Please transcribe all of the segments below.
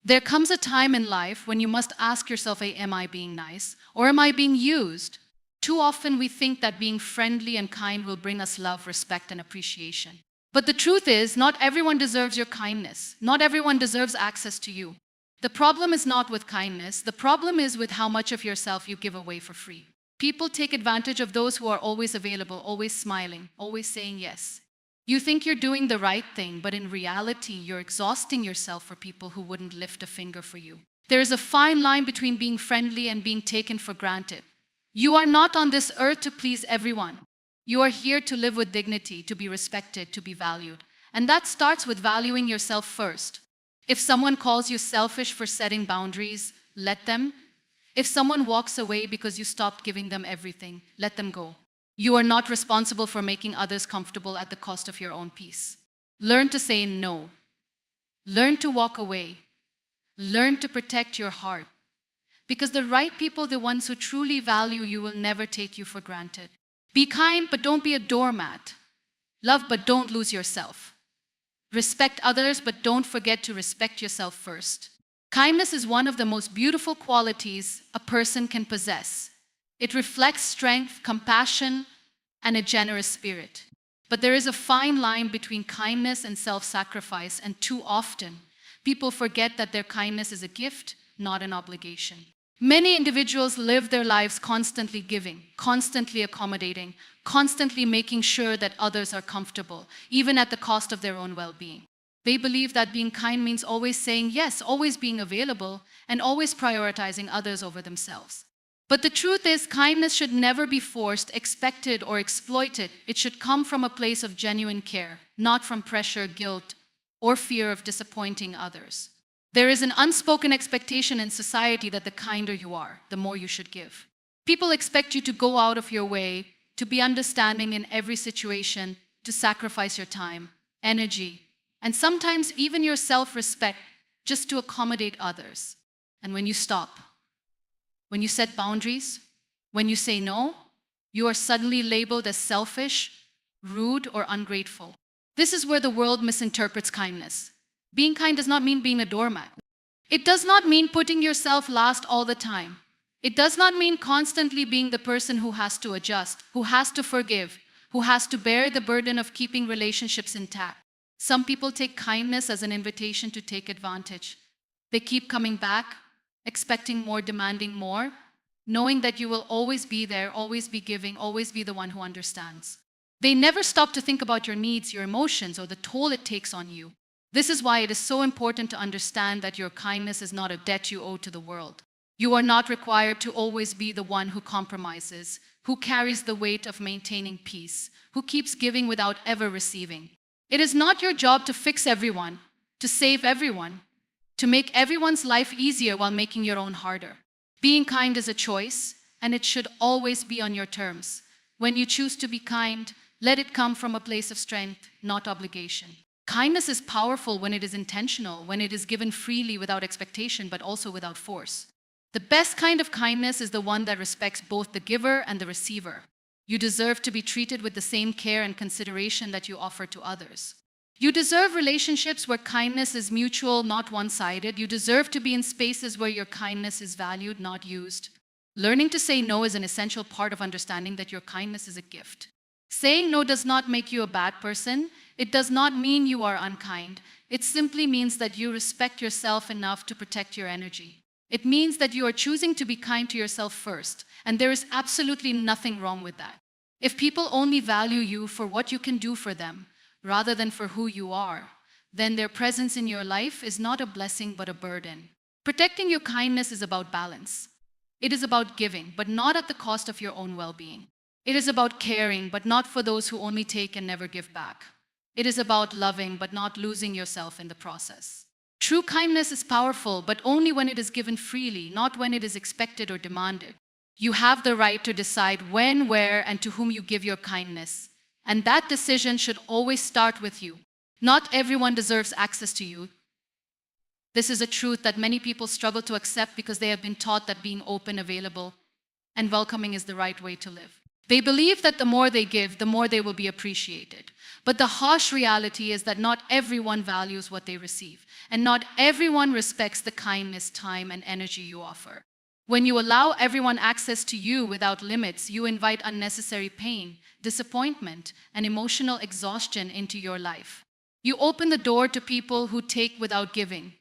There comes a time in life when you must ask yourself, am I being nice or am I being used? Too often we think that being friendly and kind will bring us love, respect, and appreciation. But the truth is, not everyone deserves your kindness. Not everyone deserves access to you. The problem is not with kindness. The problem is with how much of yourself you give away for free. People take advantage of those who are always available, always smiling, always saying yes. You think you're doing the right thing, but in reality, you're exhausting yourself for people who wouldn't lift a finger for you. There is a fine line between being friendly and being taken for granted. You are not on this earth to please everyone. You are here to live with dignity, to be respected, to be valued. And that starts with valuing yourself first. If someone calls you selfish for setting boundaries, let them. If someone walks away because you stopped giving them everything, let them go. You are not responsible for making others comfortable at the cost of your own peace. Learn to say no. Learn to walk away. Learn to protect your heart. Because the right people, the ones who truly value you, will never take you for granted. Be kind, but don't be a doormat. Love, but don't lose yourself. Respect others, but don't forget to respect yourself first. Kindness is one of the most beautiful qualities a person can possess. It reflects strength, compassion, and a generous spirit. But there is a fine line between kindness and self-sacrifice, and too often, people forget that their kindness is a gift, not an obligation. Many individuals live their lives constantly giving, constantly accommodating, constantly making sure that others are comfortable, even at the cost of their own well-being. They believe that being kind means always saying yes, always being available, and always prioritizing others over themselves. But the truth is, kindness should never be forced, expected, or exploited. It should come from a place of genuine care, not from pressure, guilt, or fear of disappointing others. There is an unspoken expectation in society that the kinder you are, the more you should give. People expect you to go out of your way, to be understanding in every situation, to sacrifice your time, energy, and sometimes even your self-respect just to accommodate others. And when you stop, when you set boundaries, when you say no, you are suddenly labeled as selfish, rude, or ungrateful. This is where the world misinterprets kindness. Being kind does not mean being a doormat. It does not mean putting yourself last all the time. It does not mean constantly being the person who has to adjust, who has to forgive, who has to bear the burden of keeping relationships intact. Some people take kindness as an invitation to take advantage. They keep coming back, expecting more, demanding more, knowing that you will always be there, always be giving, always be the one who understands. They never stop to think about your needs, your emotions, or the toll it takes on you. This is why it is so important to understand that your kindness is not a debt you owe to the world. You are not required to always be the one who compromises, who carries the weight of maintaining peace, who keeps giving without ever receiving. It is not your job to fix everyone, to save everyone, to make everyone's life easier while making your own harder. Being kind is a choice, and it should always be on your terms. When you choose to be kind, let it come from a place of strength, not obligation. Kindness is powerful when it is intentional, when it is given freely without expectation, but also without force. The best kind of kindness is the one that respects both the giver and the receiver. You deserve to be treated with the same care and consideration that you offer to others. You deserve relationships where kindness is mutual, not one-sided. You deserve to be in spaces where your kindness is valued, not used. Learning to say no is an essential part of understanding that your kindness is a gift. Saying no does not make you a bad person. It does not mean you are unkind. It simply means that you respect yourself enough to protect your energy. It means that you are choosing to be kind to yourself first, and there is absolutely nothing wrong with that. If people only value you for what you can do for them, rather than for who you are, then their presence in your life is not a blessing but a burden. Protecting your kindness is about balance. It is about giving, but not at the cost of your own well-being. It is about caring, but not for those who only take and never give back. It is about loving, but not losing yourself in the process. True kindness is powerful, but only when it is given freely, not when it is expected or demanded. You have the right to decide when, where, and to whom you give your kindness. And that decision should always start with you. Not everyone deserves access to you. This is a truth that many people struggle to accept because they have been taught that being open, available, and welcoming is the right way to live. They believe that the more they give, the more they will be appreciated. But the harsh reality is that not everyone values what they receive, and not everyone respects the kindness, time, and energy you offer. When you allow everyone access to you without limits, you invite unnecessary pain, disappointment, and emotional exhaustion into your life. You open the door to people who take without giving,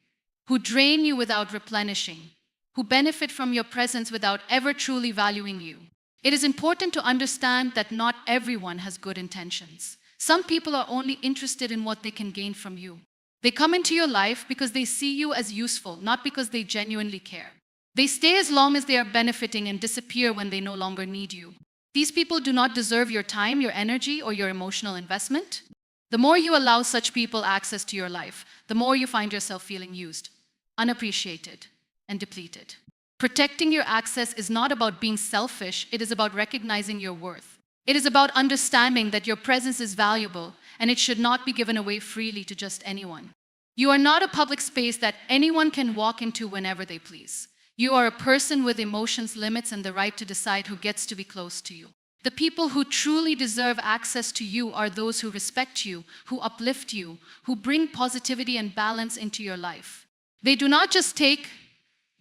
who drain you without replenishing, who benefit from your presence without ever truly valuing you. It is important to understand that not everyone has good intentions. Some people are only interested in what they can gain from you. They come into your life because they see you as useful, not because they genuinely care. They stay as long as they are benefiting and disappear when they no longer need you. These people do not deserve your time, your energy, or your emotional investment. The more you allow such people access to your life, the more you find yourself feeling used, unappreciated, and depleted. Protecting your access is not about being selfish, it is about recognizing your worth. It is about understanding that your presence is valuable and it should not be given away freely to just anyone. You are not a public space that anyone can walk into whenever they please. You are a person with emotions, limits, and the right to decide who gets to be close to you. The people who truly deserve access to you are those who respect you, who uplift you, who bring positivity and balance into your life. They do not just take,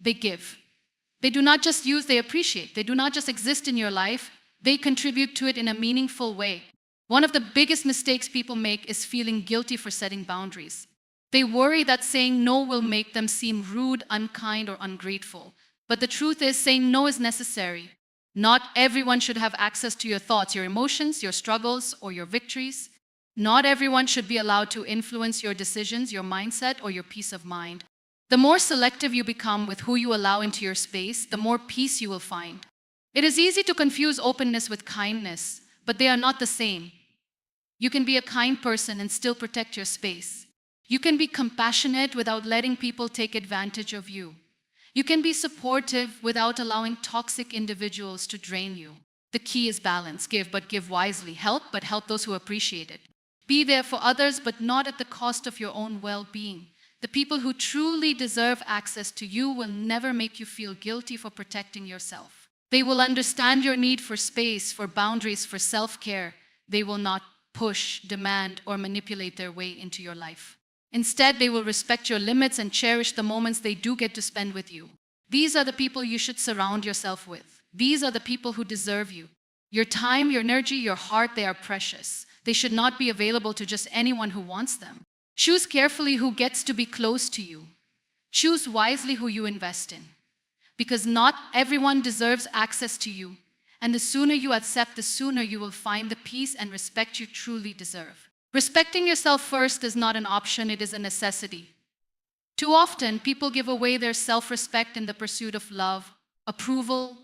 they give. They do not just use, they appreciate. They do not just exist in your life, they contribute to it in a meaningful way. One of the biggest mistakes people make is feeling guilty for setting boundaries. They worry that saying no will make them seem rude, unkind, or ungrateful. But the truth is, saying no is necessary. Not everyone should have access to your thoughts, your emotions, your struggles, or your victories. Not everyone should be allowed to influence your decisions, your mindset, or your peace of mind. The more selective you become with who you allow into your space, the more peace you will find. It is easy to confuse openness with kindness, but they are not the same. You can be a kind person and still protect your space. You can be compassionate without letting people take advantage of you. You can be supportive without allowing toxic individuals to drain you. The key is balance. Give, but give wisely. Help, but help those who appreciate it. Be there for others, but not at the cost of your own well-being. The people who truly deserve access to you will never make you feel guilty for protecting yourself. They will understand your need for space, for boundaries, for self-care. They will not push, demand, or manipulate their way into your life. Instead, they will respect your limits and cherish the moments they do get to spend with you. These are the people you should surround yourself with. These are the people who deserve you. Your time, your energy, your heart, they are precious. They should not be available to just anyone who wants them. Choose carefully who gets to be close to you. Choose wisely who you invest in. Because not everyone deserves access to you. And the sooner you accept, the sooner you will find the peace and respect you truly deserve. Respecting yourself first is not an option, it is a necessity. Too often, people give away their self-respect in the pursuit of love, approval,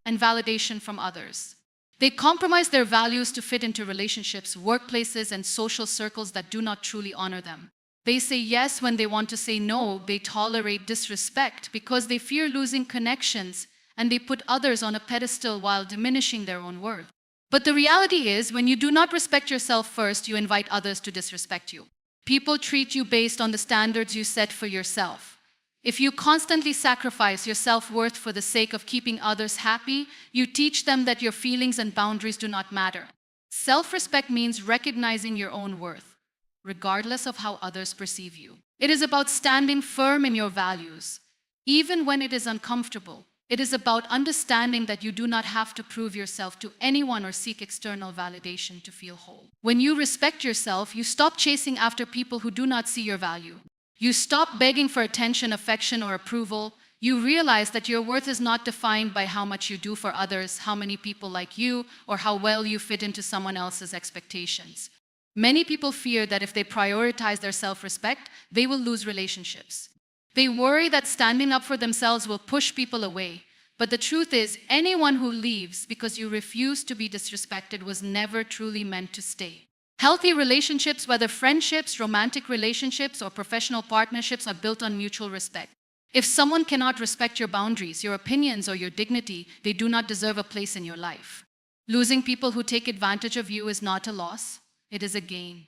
and validation from others. They compromise their values to fit into relationships, workplaces, and social circles that do not truly honor them. They say yes when they want to say no. They tolerate disrespect because they fear losing connections, and they put others on a pedestal while diminishing their own worth. But the reality is, when you do not respect yourself first, you invite others to disrespect you. People treat you based on the standards you set for yourself. If you constantly sacrifice your self-worth for the sake of keeping others happy, you teach them that your feelings and boundaries do not matter. Self-respect means recognizing your own worth, regardless of how others perceive you. It is about standing firm in your values, even when it is uncomfortable. It is about understanding that you do not have to prove yourself to anyone or seek external validation to feel whole. When you respect yourself, you stop chasing after people who do not see your value. You stop begging for attention, affection, or approval. You realize that your worth is not defined by how much you do for others, how many people like you, or how well you fit into someone else's expectations. Many people fear that if they prioritize their self-respect, they will lose relationships. They worry that standing up for themselves will push people away. But the truth is, anyone who leaves because you refuse to be disrespected was never truly meant to stay. Healthy relationships, whether friendships, romantic relationships, or professional partnerships, are built on mutual respect. If someone cannot respect your boundaries, your opinions, or your dignity, they do not deserve a place in your life. Losing people who take advantage of you is not a loss, it is a gain.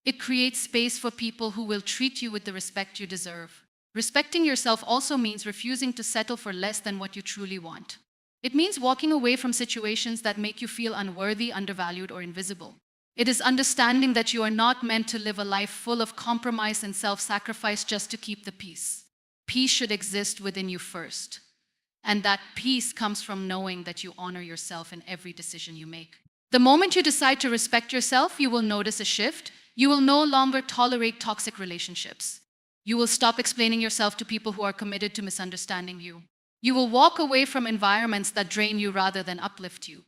It creates space for people who will treat you with the respect you deserve. Respecting yourself also means refusing to settle for less than what you truly want. It means walking away from situations that make you feel unworthy, undervalued, or invisible. It is understanding that you are not meant to live a life full of compromise and self-sacrifice just to keep the peace. Peace should exist within you first. And that peace comes from knowing that you honor yourself in every decision you make. The moment you decide to respect yourself, you will notice a shift. You will no longer tolerate toxic relationships. You will stop explaining yourself to people who are committed to misunderstanding you. You will walk away from environments that drain you rather than uplift you.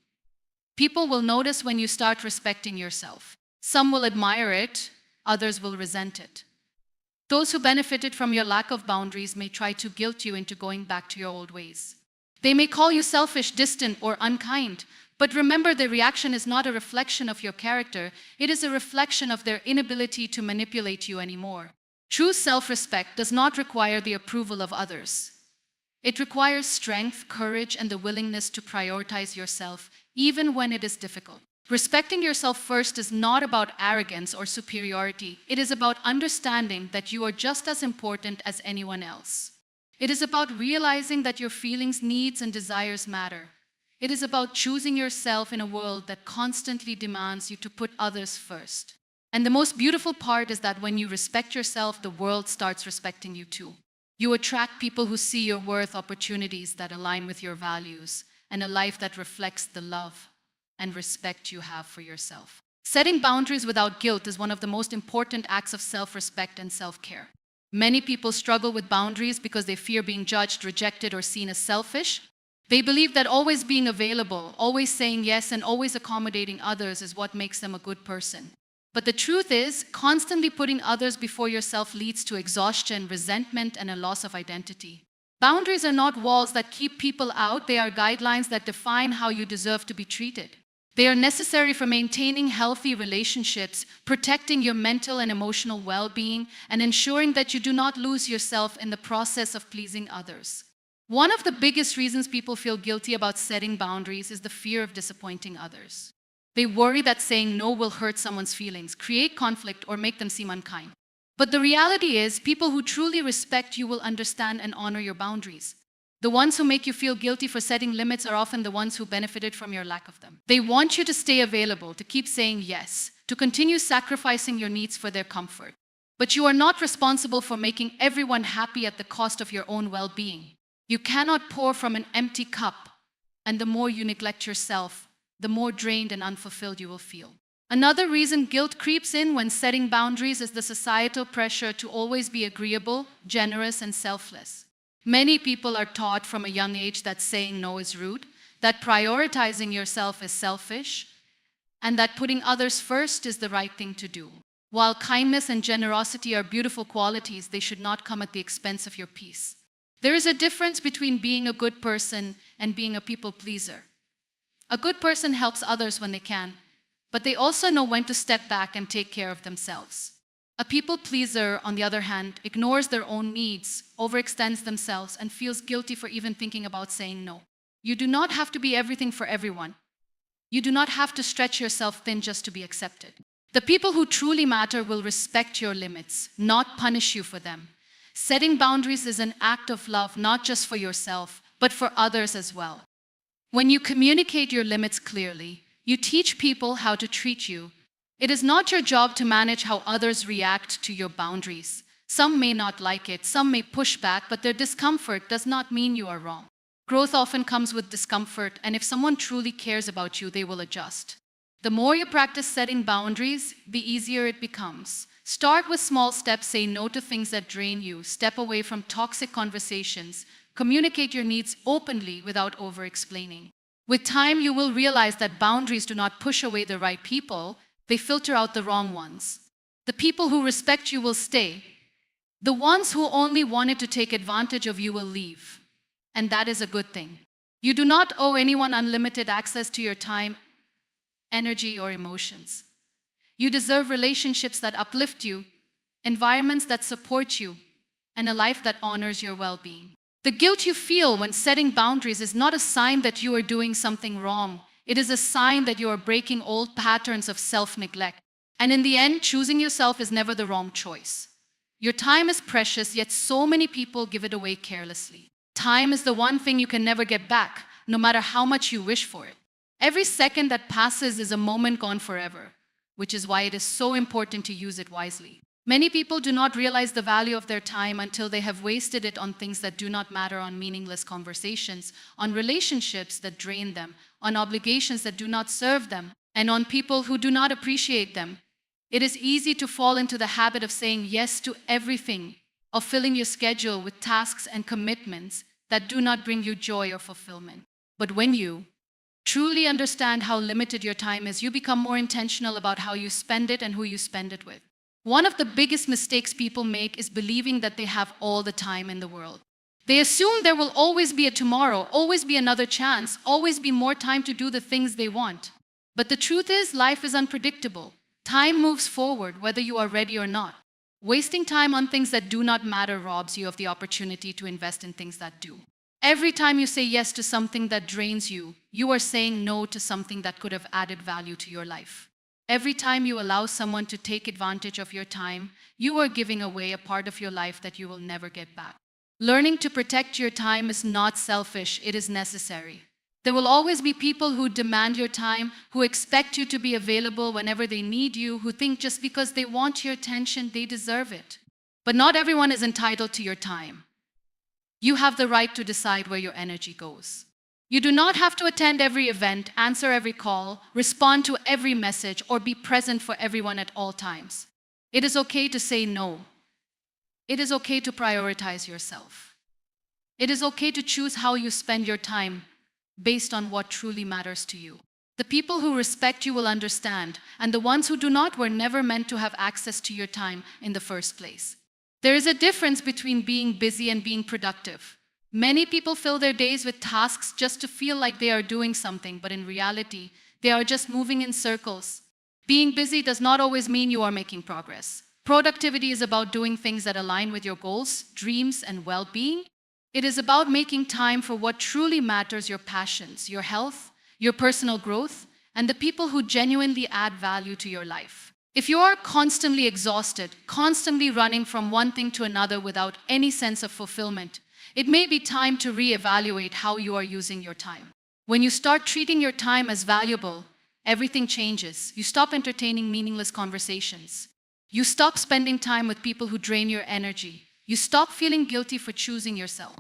People will notice when you start respecting yourself. Some will admire it, others will resent it. Those who benefited from your lack of boundaries may try to guilt you into going back to your old ways. They may call you selfish, distant, or unkind, but remember, their reaction is not a reflection of your character, it is a reflection of their inability to manipulate you anymore. True self-respect does not require the approval of others. It requires strength, courage, and the willingness to prioritize yourself, even when it is difficult. Respecting yourself first is not about arrogance or superiority. It is about understanding that you are just as important as anyone else. It is about realizing that your feelings, needs, and desires matter. It is about choosing yourself in a world that constantly demands you to put others first. And the most beautiful part is that when you respect yourself, the world starts respecting you too. You attract people who see your worth, opportunities that align with your values, and a life that reflects the love and respect you have for yourself. Setting boundaries without guilt is one of the most important acts of self-respect and self-care. Many people struggle with boundaries because they fear being judged, rejected, or seen as selfish. They believe that always being available, always saying yes, and always accommodating others is what makes them a good person. But the truth is, constantly putting others before yourself leads to exhaustion, resentment, and a loss of identity. Boundaries are not walls that keep people out, they are guidelines that define how you deserve to be treated. They are necessary for maintaining healthy relationships, protecting your mental and emotional well-being, and ensuring that you do not lose yourself in the process of pleasing others. One of the biggest reasons people feel guilty about setting boundaries is the fear of disappointing others. They worry that saying no will hurt someone's feelings, create conflict, or make them seem unkind. But the reality is, people who truly respect you will understand and honor your boundaries. The ones who make you feel guilty for setting limits are often the ones who benefited from your lack of them. They want you to stay available, to keep saying yes, to continue sacrificing your needs for their comfort. But you are not responsible for making everyone happy at the cost of your own well-being. You cannot pour from an empty cup, and the more you neglect yourself, the more drained and unfulfilled you will feel. Another reason guilt creeps in when setting boundaries is the societal pressure to always be agreeable, generous, and selfless. Many people are taught from a young age that saying no is rude, that prioritizing yourself is selfish, and that putting others first is the right thing to do. While kindness and generosity are beautiful qualities, they should not come at the expense of your peace. There is a difference between being a good person and being a people pleaser. A good person helps others when they can, but they also know when to step back and take care of themselves. A people pleaser, on the other hand, ignores their own needs, overextends themselves, and feels guilty for even thinking about saying no. You do not have to be everything for everyone. You do not have to stretch yourself thin just to be accepted. The people who truly matter will respect your limits, not punish you for them. Setting boundaries is an act of love, not just for yourself, but for others as well. When you communicate your limits clearly, you teach people how to treat you. It is not your job to manage how others react to your boundaries. Some may not like it, some may push back, but their discomfort does not mean you are wrong. Growth often comes with discomfort, and if someone truly cares about you, they will adjust. The more you practice setting boundaries, the easier it becomes. Start with small steps, say no to things that drain you, step away from toxic conversations, communicate your needs openly without over-explaining. With time, you will realize that boundaries do not push away the right people, they filter out the wrong ones. The people who respect you will stay. The ones who only wanted to take advantage of you will leave. And that is a good thing. You do not owe anyone unlimited access to your time, energy, or emotions. You deserve relationships that uplift you, environments that support you, and a life that honors your well-being. The guilt you feel when setting boundaries is not a sign that you are doing something wrong. It is a sign that you are breaking old patterns of self-neglect. And in the end, choosing yourself is never the wrong choice. Your time is precious, yet so many people give it away carelessly. Time is the one thing you can never get back. no matter how much you wish for it. Every second that passes is a moment gone forever, which is why it is so important to use it wisely. Many people do not realize the value of their time until they have wasted it on things that do not matter, on meaningless conversations, on relationships that drain them, on obligations that do not serve them, and on people who do not appreciate them. It is easy to fall into the habit of saying yes to everything, of filling your schedule with tasks and commitments that do not bring you joy or fulfillment. But when you truly understand how limited your time is, you become more intentional about how you spend it and who you spend it with. One of the biggest mistakes people make is believing that they have all the time in the world. They assume there will always be a tomorrow, always be another chance, always be more time to do the things they want. But the truth is, life is unpredictable. Time moves forward whether you are ready or not. Wasting time on things that do not matter robs you of the opportunity to invest in things that do. Every time you say yes to something that drains you, you are saying no to something that could have added value to your life. Every time you allow someone to take advantage of your time, you are giving away a part of your life that you will never get back. Learning to protect your time is not selfish, it is necessary. There will always be people who demand your time, who expect you to be available whenever they need you, who think just because they want your attention, they deserve it. But not everyone is entitled to your time. You have the right to decide where your energy goes. You do not have to attend every event, answer every call, respond to every message, or be present for everyone at all times. It is okay to say no. It is okay to prioritize yourself. It is okay to choose how you spend your time based on what truly matters to you. The people who respect you will understand, and the ones who do not were never meant to have access to your time in the first place. There is a difference between being busy and being productive. Many people fill their days with tasks just to feel like they are doing something, but in reality, they are just moving in circles. Being busy does not always mean you are making progress. Productivity is about doing things that align with your goals, dreams, and well-being. It is about making time for what truly matters: your passions, your health, your personal growth, and the people who genuinely add value to your life. If you are constantly exhausted, constantly running from one thing to another without any sense of fulfillment, it may be time to reevaluate how you are using your time. When you start treating your time as valuable, everything changes. You stop entertaining meaningless conversations. You stop spending time with people who drain your energy. You stop feeling guilty for choosing yourself.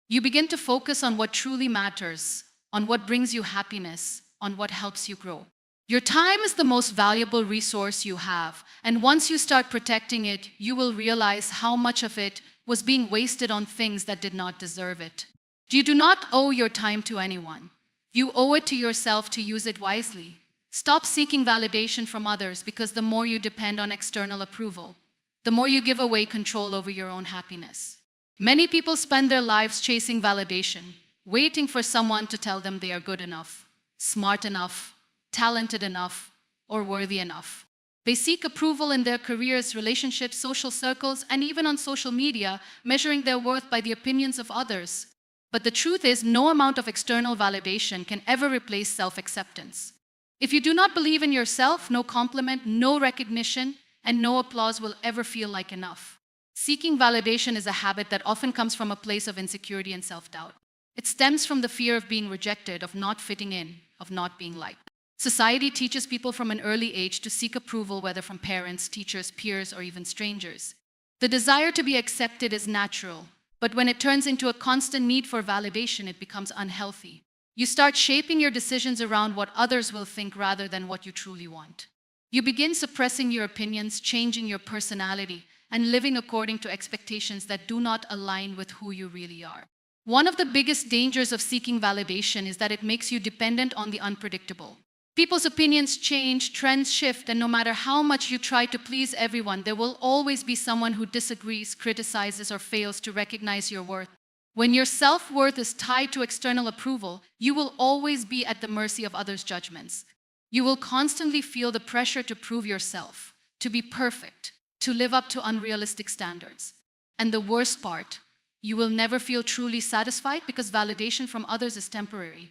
You begin to focus on what truly matters, on what brings you happiness, on what helps you grow. Your time is the most valuable resource you have, and once you start protecting it, you will realize how much of it was being wasted on things that did not deserve it. You do not owe your time to anyone. You owe it to yourself to use it wisely. Stop seeking validation from others, because the more you depend on external approval, the more you give away control over your own happiness. Many people spend their lives chasing validation, waiting for someone to tell them they are good enough, smart enough, talented enough, or worthy enough. They seek approval in their careers, relationships, social circles, and even on social media, measuring their worth by the opinions of others. But the truth is, no amount of external validation can ever replace self-acceptance. If you do not believe in yourself, no compliment, no recognition, and no applause will ever feel like enough. Seeking validation is a habit that often comes from a place of insecurity and self-doubt. It stems from the fear of being rejected, of not fitting in, of not being liked. Society teaches people from an early age to seek approval, whether from parents, teachers, peers, or even strangers. The desire to be accepted is natural, but when it turns into a constant need for validation, it becomes unhealthy. You start shaping your decisions around what others will think rather than what you truly want. You begin suppressing your opinions, changing your personality, and living according to expectations that do not align with who you really are. One of the biggest dangers of seeking validation is that it makes you dependent on the unpredictable. People's opinions change, trends shift, and no matter how much you try to please everyone, there will always be someone who disagrees, criticizes, or fails to recognize your worth. When your self-worth is tied to external approval, you will always be at the mercy of others' judgments. You will constantly feel the pressure to prove yourself, to be perfect, to live up to unrealistic standards. And the worst part, you will never feel truly satisfied because validation from others is temporary.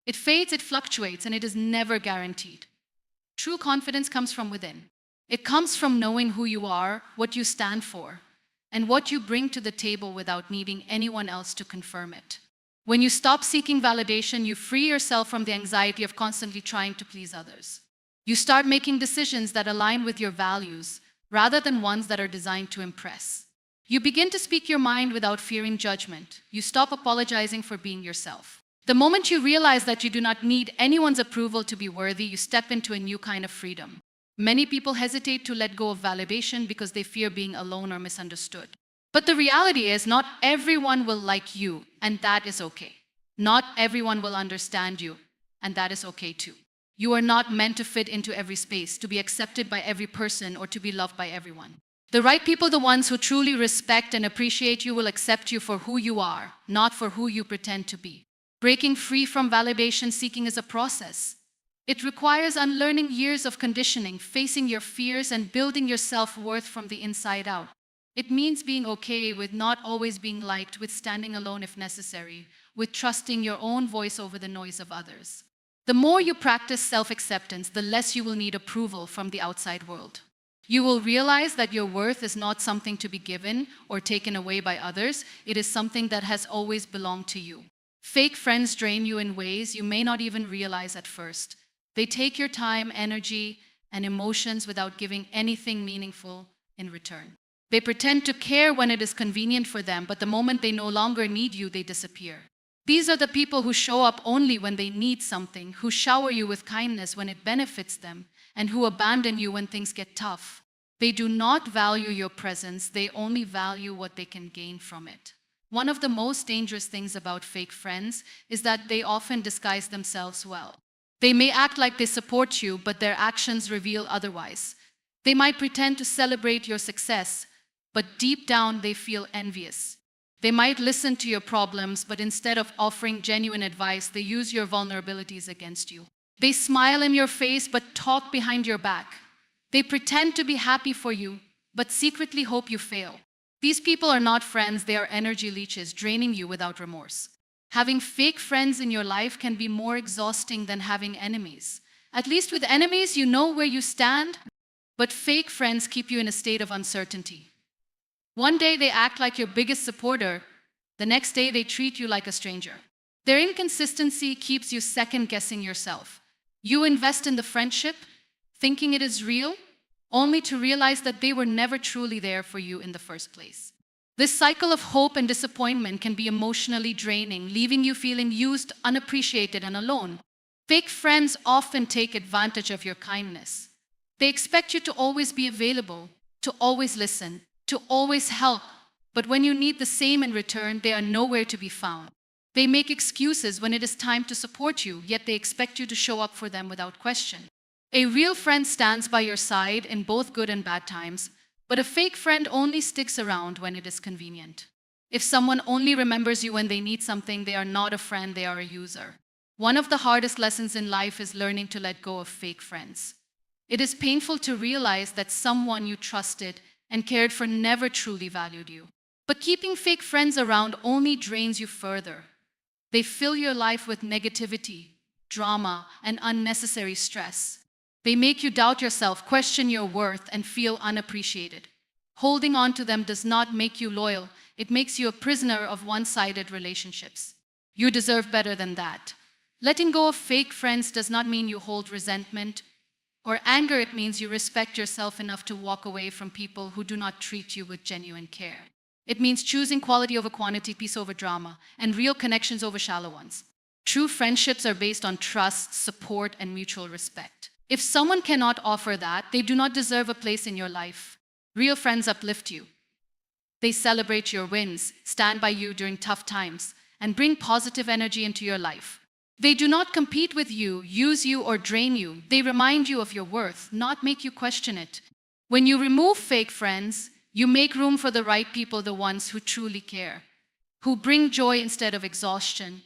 It fades, it fluctuates, and it is never guaranteed. True confidence comes from within. It comes from knowing who you are, what you stand for, and what you bring to the table without needing anyone else to confirm it. When you stop seeking validation, you free yourself from the anxiety of constantly trying to please others. You start making decisions that align with your values rather than ones that are designed to impress. You begin to speak your mind without fearing judgment. You stop apologizing for being yourself. The moment you realize that you do not need anyone's approval to be worthy, you step into a new kind of freedom. Many people hesitate to let go of validation because they fear being alone or misunderstood. But the reality is, not everyone will like you, and that is okay. Not everyone will understand you, and that is okay too. You are not meant to fit into every space, to be accepted by every person, or to be loved by everyone. The right people, the ones who truly respect and appreciate you, will accept you for who you are, not for who you pretend to be. Breaking free from validation seeking is a process. It requires unlearning years of conditioning, facing your fears, and building your self-worth from the inside out. It means being okay with not always being liked, with standing alone if necessary, with trusting your own voice over the noise of others. The more you practice self-acceptance, the less you will need approval from the outside world. You will realize that your worth is not something to be given or taken away by others. It is something that has always belonged to you. Fake friends drain you in ways you may not even realize at first. They take your time, energy, and emotions without giving anything meaningful in return. They pretend to care when it is convenient for them, but the moment they no longer need you, they disappear. These are the people who show up only when they need something, who shower you with kindness when it benefits them, and who abandon you when things get tough. They do not value your presence, they only value what they can gain from it. One of the most dangerous things about fake friends is that they often disguise themselves well. They may act like they support you, but their actions reveal otherwise. They might pretend to celebrate your success, but deep down they feel envious. They might listen to your problems, but instead of offering genuine advice, they use your vulnerabilities against you. They smile in your face, but talk behind your back. They pretend to be happy for you, but secretly hope you fail. These people are not friends, they are energy leeches, draining you without remorse. Having fake friends in your life can be more exhausting than having enemies. At least with enemies, you know where you stand, but fake friends keep you in a state of uncertainty. One day they act like your biggest supporter, the next day they treat you like a stranger. Their inconsistency keeps you second-guessing yourself. You invest in the friendship, thinking it is real, only to realize that they were never truly there for you in the first place. This cycle of hope and disappointment can be emotionally draining, leaving you feeling used, unappreciated, and alone. Fake friends often take advantage of your kindness. They expect you to always be available, to always listen, to always help, but when you need the same in return, they are nowhere to be found. They make excuses when it is time to support you, yet they expect you to show up for them without question. A real friend stands by your side in both good and bad times, but a fake friend only sticks around when it is convenient. If someone only remembers you when they need something, they are not a friend, they are a user. One of the hardest lessons in life is learning to let go of fake friends. It is painful to realize that someone you trusted and cared for never truly valued you. But keeping fake friends around only drains you further. They fill your life with negativity, drama, and unnecessary stress. They make you doubt yourself, question your worth, and feel unappreciated. Holding on to them does not make you loyal, it makes you a prisoner of one-sided relationships. You deserve better than that. Letting go of fake friends does not mean you hold resentment or anger. It means you respect yourself enough to walk away from people who do not treat you with genuine care. It means choosing quality over quantity, peace over drama, and real connections over shallow ones. True friendships are based on trust, support, and mutual respect. If someone cannot offer that, they do not deserve a place in your life. Real friends uplift you. They celebrate your wins, stand by you during tough times, and bring positive energy into your life. They do not compete with you, use you, or drain you. They remind you of your worth, not make you question it. When you remove fake friends, you make room for the right people, the ones who truly care, who bring joy instead of exhaustion,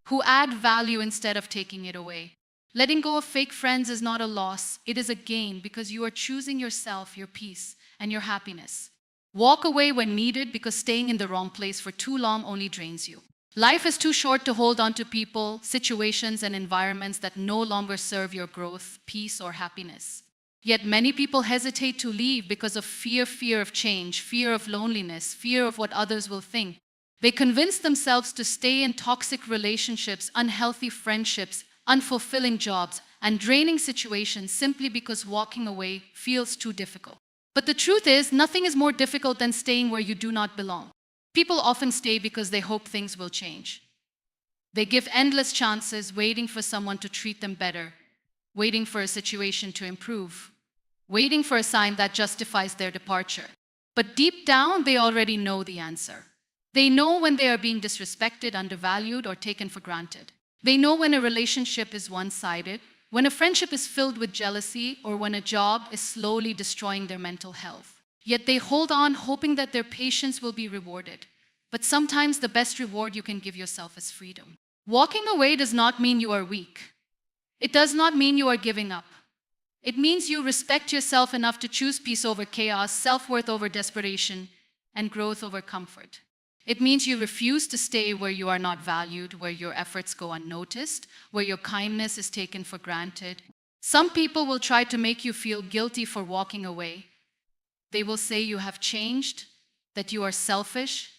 who add value instead of taking it away. Letting go of fake friends is not a loss, it is a gain, because you are choosing yourself, your peace, and your happiness. Walk away when needed, because staying in the wrong place for too long only drains you. Life is too short to hold on to people, situations, and environments that no longer serve your growth, peace, or happiness. Yet many people hesitate to leave because of fear of change, fear of loneliness, fear of what others will think. They convince themselves to stay in toxic relationships, unhealthy friendships, unfulfilling jobs, and draining situations simply because walking away feels too difficult. But the truth is, nothing is more difficult than staying where you do not belong. People often stay because they hope things will change. They give endless chances, waiting for someone to treat them better, waiting for a situation to improve, waiting for a sign that justifies their departure. But deep down, they already know the answer. They know when they are being disrespected, undervalued, or taken for granted. They know when a relationship is one-sided, when a friendship is filled with jealousy, or when a job is slowly destroying their mental health. Yet they hold on, hoping that their patience will be rewarded. But sometimes the best reward you can give yourself is freedom. Walking away does not mean you are weak. It does not mean you are giving up. It means you respect yourself enough to choose peace over chaos, self-worth over desperation, and growth over comfort. It means you refuse to stay where you are not valued, where your efforts go unnoticed, where your kindness is taken for granted. Some people will try to make you feel guilty for walking away. They will say you have changed, that you are selfish,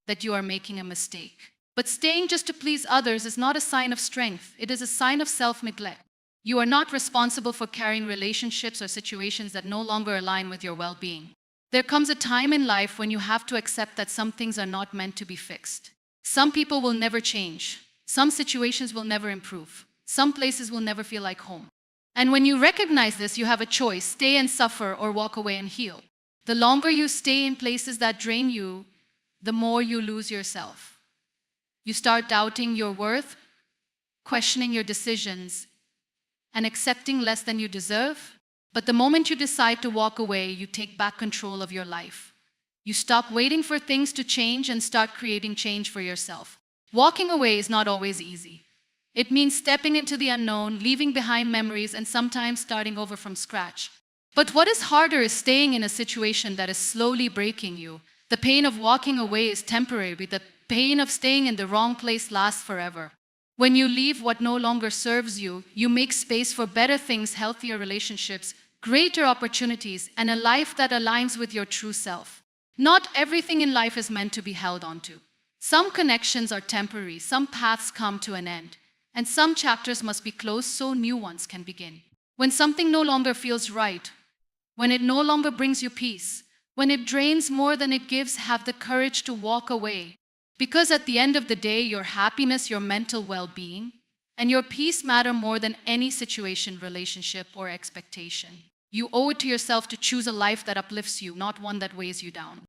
that you are making a mistake. But staying just to please others is not a sign of strength. It is a sign of self-neglect. You are not responsible for carrying relationships or situations that no longer align with your well-being. There comes a time in life when you have to accept that some things are not meant to be fixed. Some people will never change. Some situations will never improve. Some places will never feel like home. And when you recognize this, you have a choice: stay and suffer or walk away and heal. The longer you stay in places that drain you, the more you lose yourself. You start doubting your worth, questioning your decisions, and accepting less than you deserve. But the moment you decide to walk away, you take back control of your life. You stop waiting for things to change and start creating change for yourself. Walking away is not always easy. It means stepping into the unknown, leaving behind memories, and sometimes starting over from scratch. But what is harder is staying in a situation that is slowly breaking you. The pain of walking away is temporary. The pain of staying in the wrong place lasts forever. When you leave what no longer serves you, you make space for better things, healthier relationships, greater opportunities, and a life that aligns with your true self. Not everything in life is meant to be held onto. Some connections are temporary, some paths come to an end, and some chapters must be closed so new ones can begin. When something no longer feels right, when it no longer brings you peace, when it drains more than it gives, have the courage to walk away. Because at the end of the day, your happiness, your mental well-being, and your peace matter more than any situation, relationship, or expectation. You owe it to yourself to choose a life that uplifts you, not one that weighs you down.